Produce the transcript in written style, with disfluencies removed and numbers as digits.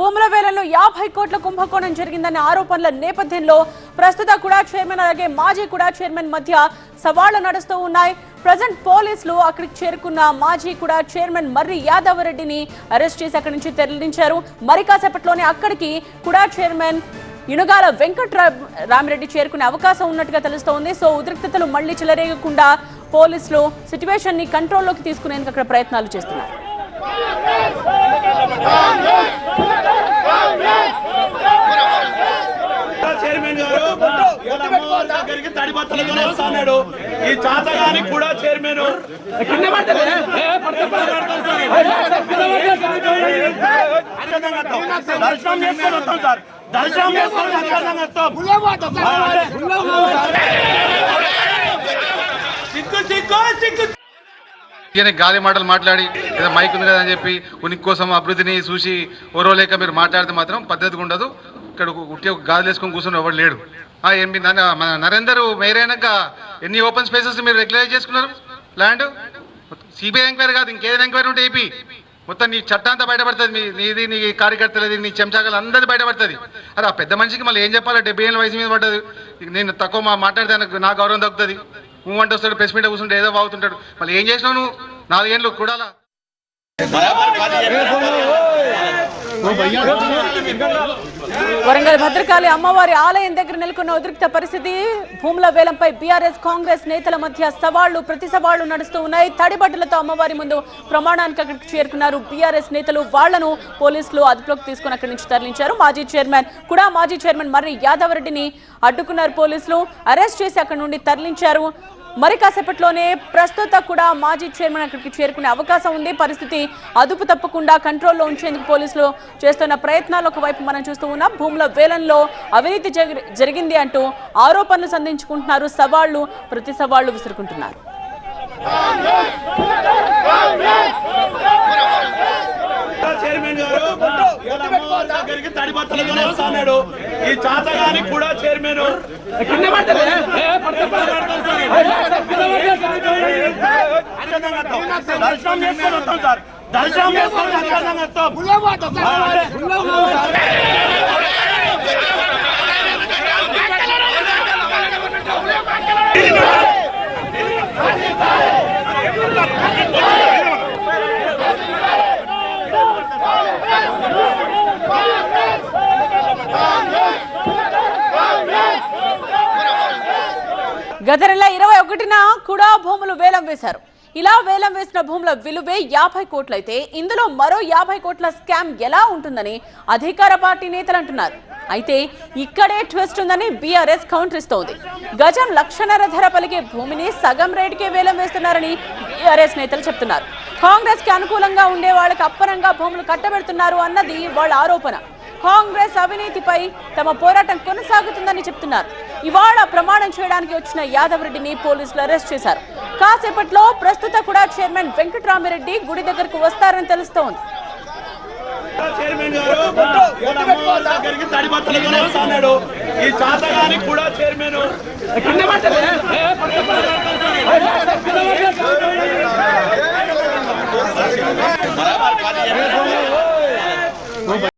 భూముల వేలంలో 50 కోట్ల కుంభకోణం జరిగిందనే ఆరోపణల నేపథ్యంలో ప్రస్తుత కుడా చైర్మన్ అలాగే మాజీ కుడా చైర్మన్ మధ్య సవాళ్లు నడుస్తూ ఉన్నాయి. ప్రెజెంట్ పోలీసులు అక్కడికి చేరుకున్న మాజీ కుడా చైర్మన్ మర్రి యాదవ్ రెడ్డిని అరెస్ట్ చేసి అక్కడి నుంచి తరలించారు. మరి కాసేపట్లోనే అక్కడికి కుడా చైర్మన్ ఇనుగాల వెంకట్రామిరెడ్డి చేరుకునే అవకాశం ఉన్నట్టుగా తెలుస్తోంది. సో ఉద్రిక్తతలు మళ్లీ చెలరేగకుండా పోలీసులు సిట్యుయేషన్ ని కంట్రోల్లోకి తీసుకునేందుకు అక్కడ ప్రయత్నాలు చేస్తున్నారు. చైర్మన్ గారు దగ్గరికి తడిబట్టలతో వస్తున్నాడు. ఈ చాతగాని కూడా చైర్మన్ దర్శనం చేసుకొని వస్తాం సార్. దర్శనం చేసుకొని సిగ్గు సిగ్గు సిగ్గు గాలి మాటలు మాట్లాడి ఏదో మైక్ ఉంది కదా అని చెప్పి ఉనికి కోసం అభివృద్ధిని చూసి ఓరోలేక మీరు మాట్లాడితే మాత్రం పద్ధతిగా ఉండదు. ఇక్కడ ఉట్టి ఒక గాలి వేసుకొని కూర్చొని ఎవరు లేడు. ఎంపీ మన నరేందర్ మేయర్ అయినాక ఎన్ని ఓపెన్ స్పేసెస్ మీరు రెగ్యులైజ్ చేసుకున్నారు? ల్యాండ్ సిబిఐ ఎంక్వైరీ కాదు, ఇంకేదైనా ఎంక్వైరీ ఉంటే ఏపీ మొత్తం నీ చట్టం అంతా బయటపడుతుంది. నీది నీ కార్యకర్తలది నీ చెంచాకలు అందరిది బయటపడుతుంది. అరే ఆ పెద్ద మనిషికి మళ్ళీ ఏం చెప్పాలి? 70 ఏళ్ళ వయసు మీద పడ్డది. నేను తక్కువ మాట్లాడితే నా గౌరవం తగ్గుతుంది. మూమెంట్ వస్తాడు, ప్రెస్ మీట్ కూర్చుంటే ఏదో బాగుతుంటాడు. మళ్ళీ ఏం చేసినావు నువ్వు? 4 ఏళ్ళు కూడా వరంగల్ భద్రకాళి అమ్మవారి ఆలయం దగ్గర నెలకొన్న ఉద్రిక్త పరిస్థితి. భూముల వేలంపై బీఆర్ఎస్ కాంగ్రెస్ నేతల మధ్య సవాళ్లు ప్రతి సవాళ్లు నడుస్తూ ఉన్నాయి. తడిబట్టలతో అమ్మవారి ముందు ప్రమాణానికి అక్కడికి చేరుకున్నారు బీఆర్ఎస్ నేతలు. వాళ్లను పోలీసులు అదుపులోకి తీసుకుని అక్కడి నుంచి తరలించారు. మాజీ చైర్మన్ మర్రి యాదవ్ రెడ్డిని అడ్డుకున్నారు పోలీసులు. అరెస్ట్ చేసి అక్కడి నుండి తరలించారు. మరి కాసేపట్లోనే ప్రస్తుత కూడా మాజీ చైర్మన్ అక్కడికి చేరుకునే అవకాశం ఉంది. పరిస్థితి అదుపు తప్పకుండా కంట్రోల్లో ఉంచేందుకు పోలీసులు చేస్తున్న ప్రయత్నాలు ఒకవైపు మనం చూస్తూ ఉన్నాం. భూముల వేలంలో అవినీతి జరిగింది అంటూ ఆరోపణలు సంధించుకుంటున్నారు. సవాళ్లు ప్రతి సవాళ్లు విసురుకుంటున్నారు. చైర్మన్ గారు దగ్గరికి తడిబట్టలతో వస్తున్నాడు. ఈ చాతగాని కూడా చైర్మన్ దర్శనం చేసుకొని వస్తాం సార్. దర్శనం చేసుకొని వస్తాం. గత నెల 21న కూడా భూములు వేలం వేశారు. ఇలా వేలం వేసిన భూముల విలువే 50 కోట్లయితే ఇందులో మరో 50 కోట్ల స్కామ్ ఎలా ఉంటుందని అధికార పార్టీ నేతలు అంటున్నారు. అయితే ఇక్కడే ట్విస్ట్ ఉందని బీఆర్ఎస్ కౌంటర్ ఇస్తోంది. గజం 1.5 లక్షల ధర పలికే భూమిని సగం రేటుకే వేలం వేస్తున్నారని బీఆర్ఎస్ నేతలు చెప్తున్నారు. కాంగ్రెస్ కి అనుకూలంగా ఉండే వాళ్ళకి అప్పనంగా భూములు కట్టబెడుతున్నారు అన్నది వాళ్ళ ఆరోపణ. కాంగ్రెస్ అవినీతిపై తమ పోరాటం కొనసాగుతుందని చెప్తున్నారు. ఇవాళ ప్రమాణం చేయడానికి వచ్చిన యాదవ్ రెడ్డిని పోలీసులు అరెస్ట్ చేశారు. కాసేపట్లో ప్రస్తుత కూడా చైర్మన్ వెంకట్రామిరెడ్డి గుడి దగ్గరకు వస్తారని తెలుస్తోంది. చైర్మన్ గారు దగ్గరికి తడిబట్టలతో వస్తున్నాడు. ఈ చాతగాని కూడా చైర్మన్